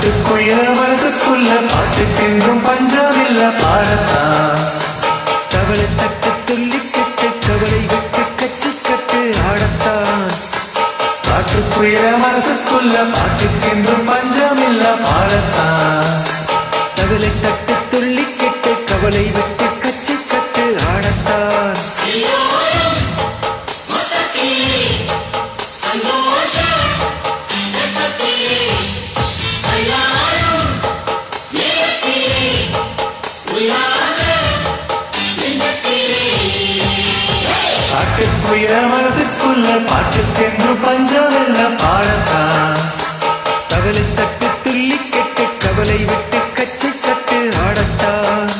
காட்டுக்குயில மனசுக்குள்ள பாட்டுக்கென்றும் பஞ்சமில்ல பாடத்தான். கவலை தட்டு துள்ளிக்கிட்டு கவலை விட்டு கட்டு கட்டு ஆடத்தான். காட்டுக்குயில மனசுக்குள்ள பாட்டுக்கென்றும் பஞ்சமில்ல பாடத்தான். கவலை தட்டு துள்ளிக்கிட்டு கவலை விட்டு கட்டு கட்டு ஆடத்தான். காட்டுக்குயில மனசுக்குள்ள பாட்டுக்கென்றும் பஞ்சமில்ல பாடத்தான். கவலை தட்டு துள்ளிக்கிட்டு கவலை விட்டு கட்டு கட்டு ஆடத்தான்.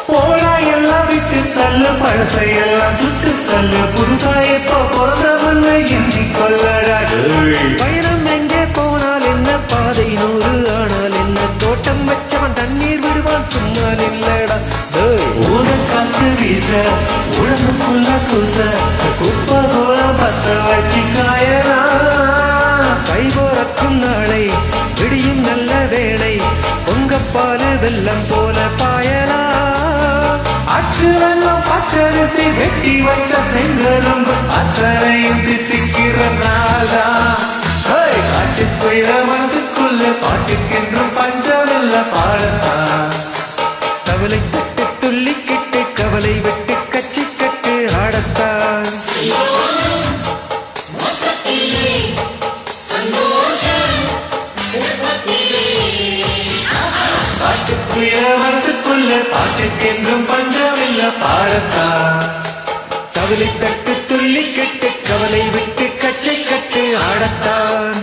போடா எல்லாம் விட்டு தள்ளு, பழசையெல்லாம் சுட்டு தள்ளு, புதுசா எப்போ பிறந்தவன்னு எண்ணிக்கொள்ளடா. பயணம் எங்கே போனால் என்ன, பாதை 100 ஆனால் என்ன, தோட்டம் வச்சவன் தண்ணீர் விடுவான் சும்மா இல்லடா. ஊர காத்து வீச உடம்புக்குள்ள கூச குப்பை கோலம் பத்த வச்சு காயலாம். கை போறக்கும் நாளை விடியும் நல்ல வேளை, பொங்கப்பாலு வெள்ளம் போல பாயலாம். அச்சு வெள்ளம் பச்சரிசி வெட்டி வச்ச செங்கரும்பு அத்தனையும் தித்திக்கிற நாளா. காட்டுக்குயில மனசுக்குள்ள பாட்டுக்கென்றும் பஞ்சமில்ல பாடத்தான். கவலை கட்டு துள்ளிக்கிட்டு கவலை விட்டு கச்சி கட்டு ஆடத்தான். காட்டுக்குயில மனசுக்குள்ள பாட்டுக்கென்றும் பஞ்சமில்ல பாடத்தான். கவலை தட்டு துள்ளிக்கிட்டு கவலை விட்டு கச்சை கட்டு ஆடத்தான்.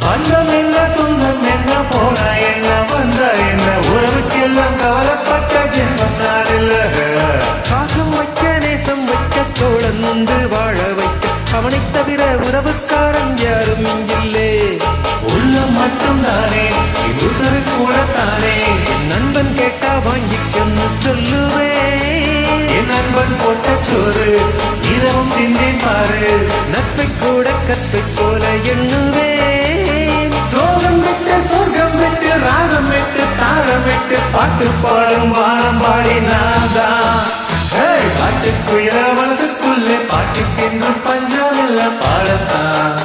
பந்தம் என்ன சொந்தம் என்ன போனா என்ன வந்தா என்ன உறவுக்கெல்லாம் கவலைப்பட்ட ஜென்மம் நான் இல்ல. பாசம் வைக்க நேசம் வைக்க தோழன் உண்டு வாழ வைக்க, அவனை தவிர உறவுக்காரன் யாரும் இங்கில்லே. உள்ளம் மட்டும் தானே உசுறு கூட தானே, நண்பன் கேட்டா வாங்கிக்கன்னு சொல்லுவேன். என் நண்பன் போட்ட சோறு இரவும் தின்றேன் பாரு. நட்பை கூட கற்பை போல எண்ணுவேன். சோகம் விட்டு சொர்க்கம் விட்டு ராகம் விட்டு தாரம் விட்டு பாட்டு பாடும் வானம் பாடி நாதான். காட்டுக்குயில மனசுக்குள்ளே பாட்டுக்கென்றும் பஞ்சமில்ல பாடத்தான்.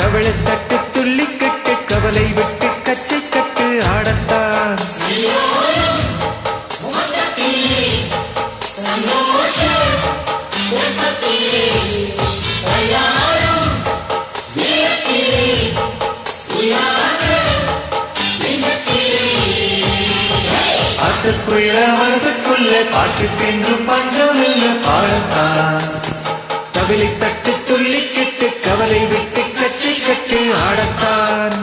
கவலை தட்டு துள்ளிக்கிட்டு கவலை விட்டு கச்சை கட்டு ஆடத்தான். காட்டுக்குயில மனசுக்குள்ளே பாட்டுக்கென்றும் பஞ்சமில்ல பாடத்தான். கவலை தட்டு துள்ளிக்கிட்டு கவலை விட்டு கச்சை கட்டு ஆடத்தான்.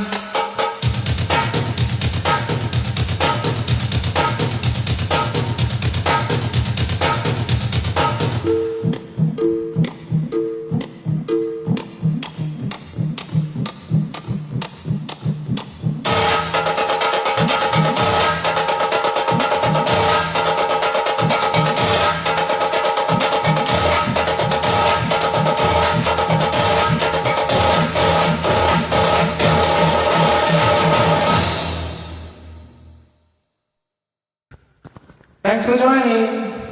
Thanks for joining.